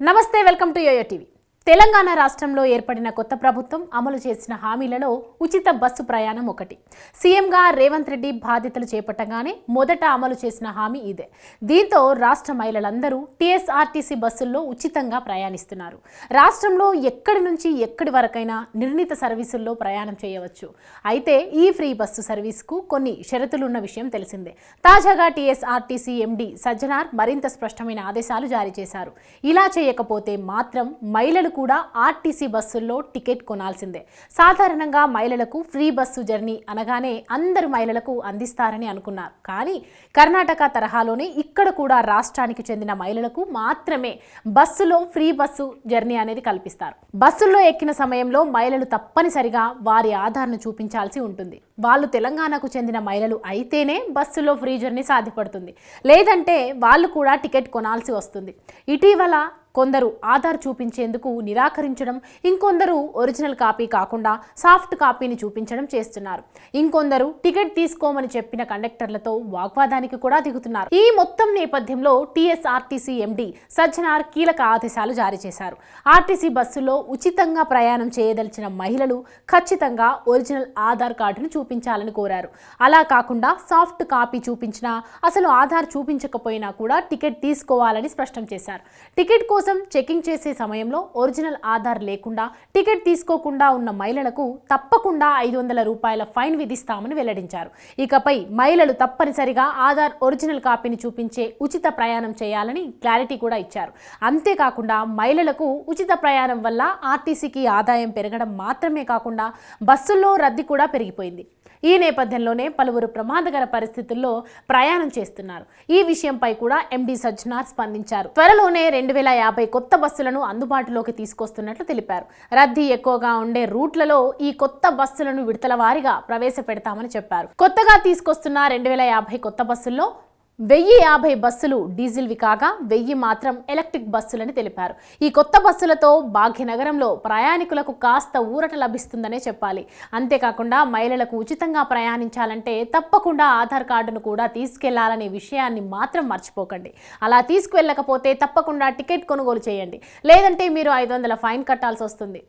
నమస్తే, welcome to YoYo TV. Telangana రాష్ట్రంలో ఏర్పడిన కొత్త ప్రభుత్వం అమలు చేసిన హామీలలో ఉచిత బస్సు ప్రయాణం ఒకటి. సీఎంగా రేవంత్ రెడ్డి బాధ్యతలు చేపట్టగానే మొదట అమలు చేసిన హామీ ఇదే. దీంతో రాష్ట్ర మహిళలందరూ టీఎస్ఆర్టీసీ బస్సుల్లో ఉచితంగా ప్రయాణిస్తున్నారు. రాష్ట్రంలో ఎక్కడి నుంచి ఎక్కడి వరకైనా నిర్ణీత సర్వీసుల్లో ప్రయాణం చేయవచ్చు. అయితే ఈ ఫ్రీ బస్సు సర్వీస్కు కొన్ని షరతులున్న విషయం తెలిసిందే. తాజాగా టీఎస్ఆర్టీసీ ఎండీ సజ్జనార్ మరింత స్పష్టమైన ఆదేశాలు జారీ చేశారు. ఇలా చేయకపోతే మాత్రం మహిళలు కూడా ఆర్టీసీ బస్సుల్లో టికెట్ కొనాల్సిందే. సాధారణంగా మహిళలకు ఫ్రీ బస్సు జర్నీ అనగానే అందరు మహిళలకు అందిస్తారని అనుకున్నారు. కానీ కర్ణాటక తరహాలోనే ఇక్కడ కూడా రాష్ట్రానికి చెందిన మహిళలకు మాత్రమే బస్సులో ఫ్రీ బస్సు జర్నీ అనేది కల్పిస్తారు. బస్సుల్లో ఎక్కిన సమయంలో మహిళలు తప్పనిసరిగా వారి ఆధార్ను చూపించాల్సి ఉంటుంది. వాళ్ళు తెలంగాణకు చెందిన మహిళలు అయితేనే బస్సులో ఫ్రీ జర్నీ సాధ్యపడుతుంది. లేదంటే వాళ్ళు కూడా టికెట్ కొనాల్సి వస్తుంది. ఇటీవల కొందరు ఆధార్ చూపించేందుకు నిరాకరించడం, ఇంకొందరు ఒరిజినల్ కాపీ కాకుండా సాఫ్ట్ కాపీని చూపించడం చేస్తున్నారు. ఇంకొందరు టికెట్ తీసుకోమని చెప్పిన కండక్టర్లతో వాగ్వాదానికి కూడా దిగుతున్నారు. ఈ మొత్తం నేపథ్యంలో టీఎస్ఆర్టీసీ ఎండీ సజ్జనార్ కీలక ఆదేశాలు జారీ చేశారు. ఆర్టీసీ బస్సులో ఉచితంగా ప్రయాణం చేయదలిచిన మహిళలు ఖచ్చితంగా ఒరిజినల్ ఆధార్ కార్డును చూపించాలని కోరారు. అలా కాకుండా సాఫ్ట్ కాపీ చూపించినా, అసలు ఆధార్ చూపించకపోయినా కూడా టికెట్ తీసుకోవాలని స్పష్టం చేశారు. టికెట్ కోసం చెకింగ్ చేసే సమయంలో ఒరిజినల్ ఆధార్ లేకుండా టికెట్ తీసుకోకుండా ఉన్న మహిళలకు తప్పకుండా 500 రూపాయల ఫైన్ విధిస్తామని వెల్లడించారు. ఇకపై మహిళలు తప్పనిసరిగా ఆధార్ ఒరిజినల్ కాపీని చూపించే ఉచిత ప్రయాణం చేయాలని క్లారిటీ కూడా ఇచ్చారు. అంతేకాకుండా మహిళలకు ఉచిత ప్రయాణం వల్ల ఆర్టీసీకి ఆదాయం పెరగడం మాత్రమే కాకుండా బస్సుల్లో రద్దీ కూడా పెరిగిపోయింది. ఈ నేపథ్యంలోనే పలువురు ప్రమాదకర పరిస్థితుల్లో ప్రయాణం చేస్తున్నారు. ఈ విషయంపై కూడా ఎండీ సజ్జనార్ స్పందించారు. త్వరలోనే 2050 కొత్త బస్సులను అందుబాటులోకి తీసుకొస్తున్నట్లు తెలిపారు. రద్దీ ఎక్కువగా ఉండే రూట్లలో ఈ కొత్త బస్సులను విడతల వారీగా ప్రవేశపెడతామని చెప్పారు. కొత్తగా తీసుకొస్తున్న 2050 కొత్త బస్సుల్లో 1050 బస్సులు డీజిల్వి కాగా 1000 మాత్రం ఎలక్ట్రిక్ బస్సులని తెలిపారు. ఈ కొత్త బస్సులతో భాగ్యనగరంలో ప్రయాణికులకు కాస్త ఊరట లభిస్తుందనే చెప్పాలి. అంతేకాకుండా మహిళలకు ఉచితంగా ప్రయాణించాలంటే తప్పకుండా ఆధార్ కార్డును కూడా తీసుకెళ్లాలనే విషయాన్ని మాత్రం మర్చిపోకండి. అలా తీసుకువెళ్ళకపోతే తప్పకుండా టికెట్ కొనుగోలు చేయండి. లేదంటే మీరు 500 ఫైన్ కట్టాల్సి వస్తుంది.